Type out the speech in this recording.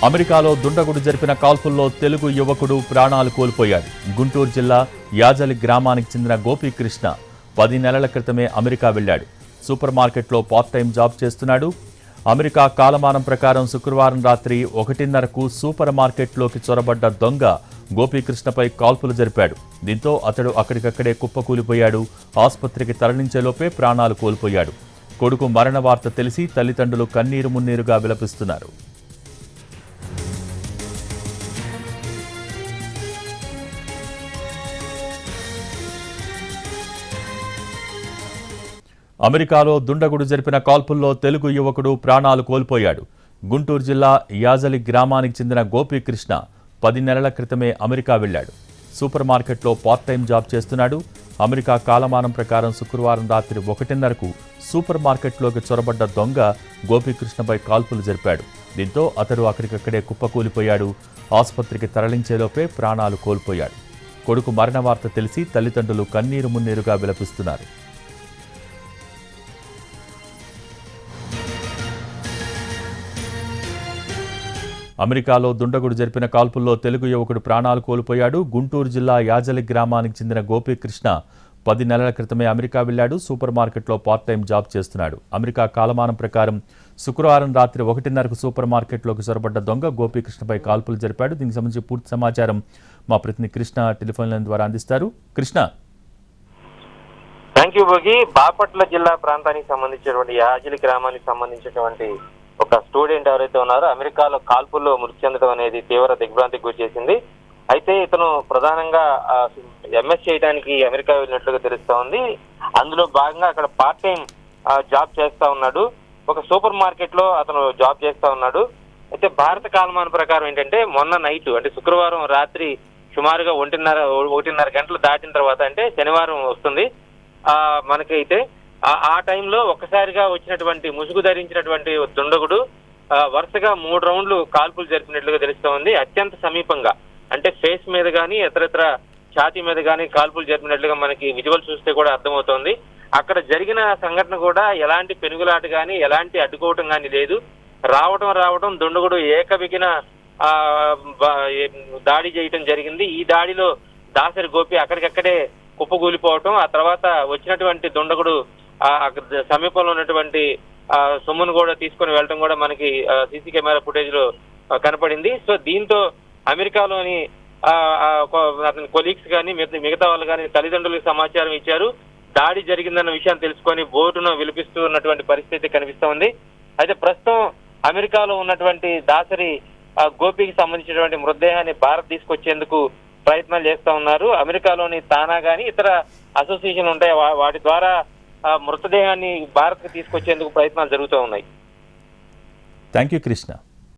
అమెరికాలో దుండగుడు జరిపిన కాల్పుల్లో తెలుగు యువకుడు ప్రాణాలు కోల్పోయాడు. గుంటూరు జిల్లా యాజలి గ్రామానికి చెందిన గోపీకృష్ణ 10 నెలల క్రితమే అమెరికా వెళ్లాడు. సూపర్ మార్కెట్లో పార్ట్ టైం జాబ్ చేస్తున్నాడు. అమెరికా కాలమానం ప్రకారం శుక్రవారం రాత్రి 1:30కు సూపర్ మార్కెట్లోకి చొరబడ్డ దొంగ గోపీకృష్ణపై కాల్పులు జరిపాడు. దీంతో అతడు అక్కడికక్కడే కుప్పకూలిపోయాడు. ఆసుపత్రికి తరలించేలోపే ప్రాణాలు కోల్పోయాడు. కొడుకు మరణ వార్త తెలిసి తల్లిదండ్రులు కన్నీరు మున్నీరుగా విలపిస్తున్నారు. అమెరికాలో దుండగుడు జరిపిన కాల్పుల్లో తెలుగు యువకుడు ప్రాణాలు కోల్పోయాడు. గుంటూరు జిల్లా యాజలి గ్రామానికి చెందిన గోపీకృష్ణ 10 నెలల క్రితమే అమెరికా వెళ్లాడు. సూపర్ మార్కెట్లో పార్ట్ టైం జాబ్ చేస్తున్నాడు. అమెరికా కాలమానం ప్రకారం శుక్రవారం రాత్రి 1:30కు సూపర్ మార్కెట్లోకి చొరబడ్డ దొంగ గోపీకృష్ణపై కాల్పులు జరిపాడు. దీంతో అతడు అక్కడికక్కడే కుప్పకూలిపోయాడు. ఆసుపత్రికి తరలించేలోపే ప్రాణాలు కోల్పోయాడు. కొడుకు మరణ వార్త తెలిసి తల్లిదండ్రులు కన్నీరు మున్నీరుగా విలపిస్తున్నారు. అమెరికాలో దుండగుడు జరిపిన కాల్పుల్లో తెలుగు యువకుడు ప్రాణాలు కోల్పోయాడు. గుంటూరు జిల్లా యాజలి గ్రామానికి చెందిన గోపీకృష్ణ 10 నెలల క్రితమే అమెరికా వెళ్లాడు. సూపర్ మార్కెట్లో పార్ట్ టైం జాబ్ చేస్తున్నాడు. అమెరికా కాలమానం ప్రకారం శుక్రవారం రాత్రి 1:30కు సూపర్ మార్కెట్లోకి చొరబడ్డ దొంగ గోపీకృష్ణపై కాల్పులు జరిపాడు. దీనికి సంబంధించి పూర్తి సమాచారం మా ప్రతినిధి కృష్ణ టెలిఫోన్ లైన్ ద్వారా అందిస్తారు. కృష్ణ. Thank you Bhogi. బాపట్ల జిల్లా ప్రాంతానికి సంబంధించినటువంటి యాజలి గ్రామానికి సంబంధించినటువంటి ఒక స్టూడెంట్ ఎవరైతే ఉన్నారో అమెరికాలో కాల్పుల్లో మృతి చెందడం అనేది తీవ్ర దిగ్భ్రాంతికి గురి చేసింది. అయితే ఇతను ప్రధానంగా ఎంఎస్ చేయడానికి అమెరికా వెళ్ళినట్లుగా తెలుస్తా ఉంది. అందులో భాగంగా అక్కడ పార్ట్ టైం జాబ్ చేస్తా ఉన్నాడు. ఒక సూపర్ మార్కెట్ లో అతను జాబ్ చేస్తా ఉన్నాడు. అయితే భారత కాలమాన ప్రకారం ఏంటంటే మొన్న నైట్ అంటే శుక్రవారం రాత్రి సుమారుగా 1:30 గంటలు దాటిన తర్వాత అంటే శనివారం వస్తుంది మనకైతే ఆ టైంలో ఒక్కసారిగా వచ్చినటువంటి ముసుగు ధరించినటువంటి దుండగుడు వరుసగా 3 రౌండ్లు కాల్పులు జరిపినట్లుగా తెలుస్తోంది. అత్యంత సమీపంగా అంటే ఫేస్ మీద కానీ ఇతరత్ర ఛాతీ మీద కానీ కాల్పులు జరిపినట్లుగా మనకి విజువల్ చూస్తే కూడా అర్థమవుతోంది. అక్కడ జరిగిన సంఘటన కూడా ఎలాంటి పెనుగులాట కానీ ఎలాంటి అడ్డుకోవటం కానీ లేదు. రావటం దుండగుడు ఏకబిగిన దాడి చేయటం జరిగింది. ఈ దాడిలో దాసరి గోపి అక్కడికక్కడే కుప్పగూలిపోవటం, ఆ తర్వాత వచ్చినటువంటి దుండగుడు సమీపంలో ఉన్నటువంటి సొమ్మును కూడా తీసుకొని వెళ్ళటం కూడా మనకి సీసీ కెమెరా ఫుటేజ్ లో కనపడింది. సో దీంతో అమెరికాలోని అతని కొలీగ్స్ కానీ మిగతా వాళ్ళు కానీ తల్లిదండ్రులకు సమాచారం ఇచ్చారు. దాడి జరిగిందన్న విషయాన్ని తెలుసుకొని బోటును విలిపిస్తూ ఉన్నటువంటి పరిస్థితి కనిపిస్తూ ఉంది. అయితే ప్రస్తుతం అమెరికాలో ఉన్నటువంటి దాసరి గోపికి సంబంధించినటువంటి మృతదేహాన్ని భారత్ తీసుకొచ్చేందుకు ప్రయత్నాలు చేస్తా ఉన్నారు. అమెరికాలోని తానా గానీ ఇతర అసోసియేషన్ ఉంటాయి, వాటి ద్వారా మృతదేహాన్ని భారత్ కు తీసుకొచ్చేందుకు ప్రయత్నాలు జరుగుతూ ఉన్నాయి. Thank you Krishna.